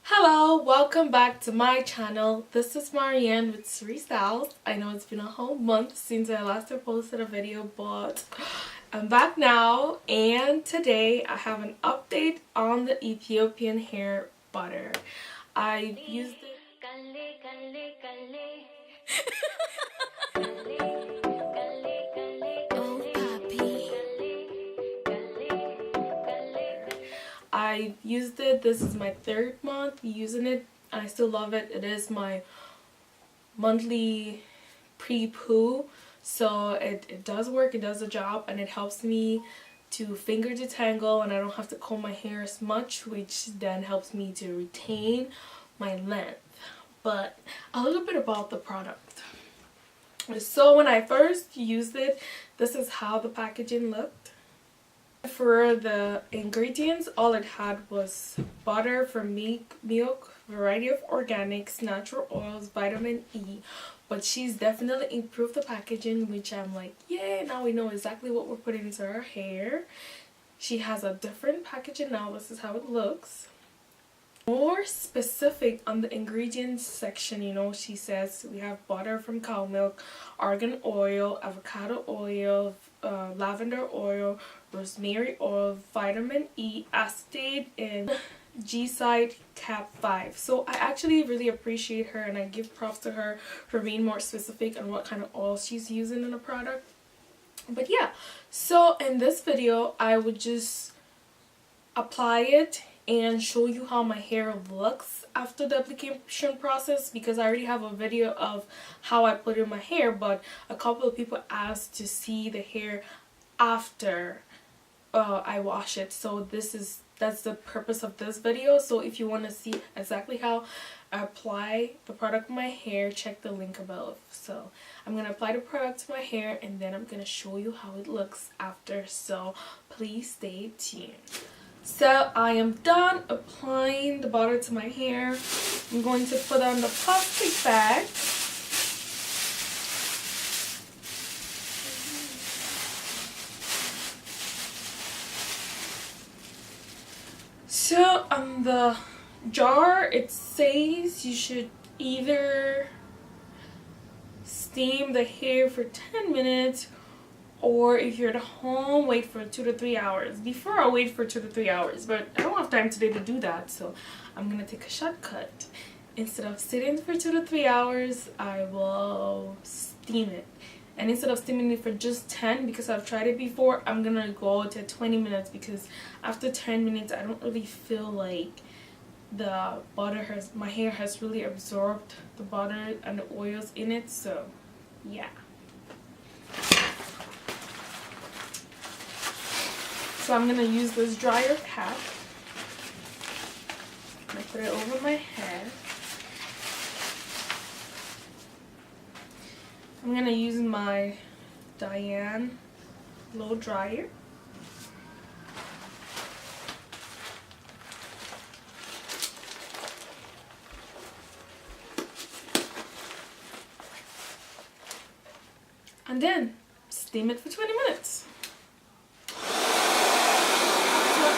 Hello, welcome back to my channel. This is Marianne with Sri Styles. I know it's been a whole month since I last posted a video, but I'm back now, and today I have an update on the Ethiopian hair butter. I used it. I used it. This is my third month using it. I still love it. It is my monthly pre-poo, so it does work. It does the job, and it helps me to finger detangle, and I don't have to comb my hair as much, which then helps me to retain my length. But a little bit about the product. So when I first used it, this is how the packaging looked. For the ingredients, all it had was butter from milk, variety of organics, natural oils, vitamin E. But she's definitely improved the packaging, which I'm like, yay, now we know exactly what we're putting into our hair. She has a different packaging now. This is how it looks. More specific on the ingredients section, she says we have butter from cow milk, argan oil, avocado oil, lavender oil, rosemary oil, vitamin E, acetate, and G-side cap 5. So I actually really appreciate her, and I give props to her for being more specific on what kind of oil she's using in a product. But yeah, so in this video I would just apply it and show you how my hair looks after the application process, because I already have a video of how I put in my hair, but a couple of people asked to see the hair after I wash it. So that's the purpose of this video. So if you want to see exactly how I apply the product to my hair, check the link above. So I'm going to apply the product to my hair, and then I'm going to show you how it looks after. So please stay tuned. So I am done applying the butter to my hair. I'm going to put on the plastic bag. So on the jar it says you should either steam the hair for 10 minutes, or if you're at home, wait for 2 to 3 hours. Before I wait for 2 to 3 hours, but I don't have time today to do that, so I'm gonna take a shortcut. Instead of sitting for 2 to 3 hours, I will steam it. And instead of steaming it for just 10, because I've tried it before, I'm gonna go to 20 minutes, because after 10 minutes I don't really feel like the butter my hair has really absorbed the butter and the oils in it. So yeah. So I'm going to use this dryer cap. I put it over my head. I'm going to use my Diane blow dryer. And then steam it for 20 minutes.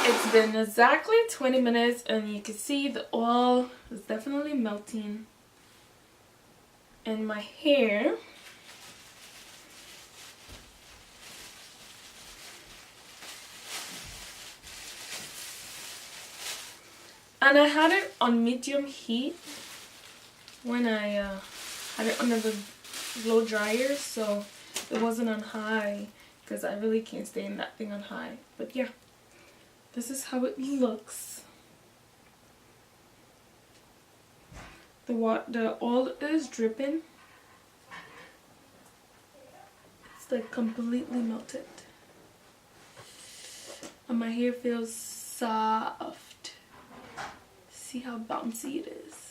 It's been exactly 20 minutes, and you can see the oil is definitely melting in my hair. And I had it on medium heat when I had it under the blow dryer, so it wasn't on high, because I really can't stay in that thing on high. But yeah. This is how it looks. The oil is dripping. It's like completely melted. And my hair feels soft. See how bouncy it is.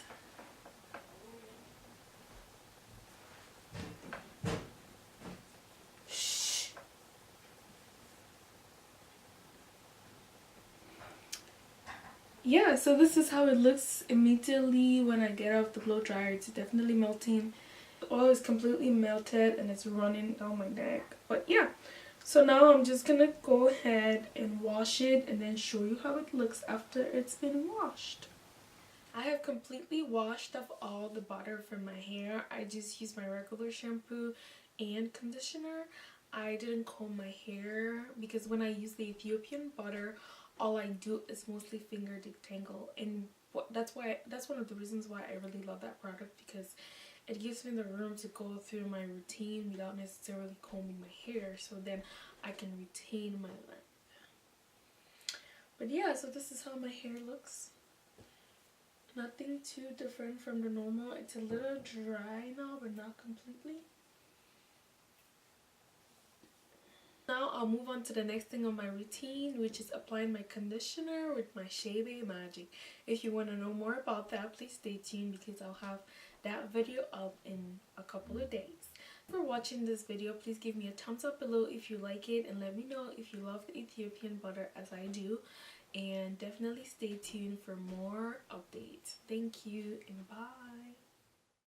Yeah, so this is how it looks immediately when I get off the blow dryer. It's definitely melting. The oil is completely melted and it's running down my neck. But yeah, so now I'm just gonna go ahead and wash it, and then show you how it looks after it's been washed. I have completely washed off all the butter from my hair. I just use my regular shampoo and conditioner. I didn't comb my hair because when I use the Ethiopian butter, all I do is mostly finger detangle, and that's one of the reasons why I really love that product, because it gives me the room to go through my routine without necessarily combing my hair, so then I can retain my length. But yeah, so this is how my hair looks. Nothing too different from the normal. It's a little dry now, but not completely. Now I'll move on to the next thing on my routine, which is applying my conditioner with my Shea Magic. If you want to know more about that, please stay tuned because I'll have that video up in a couple of days. For watching this video, please give me a thumbs up below if you like it, and let me know if you love the Ethiopian butter as I do. And definitely stay tuned for more updates. Thank you and bye.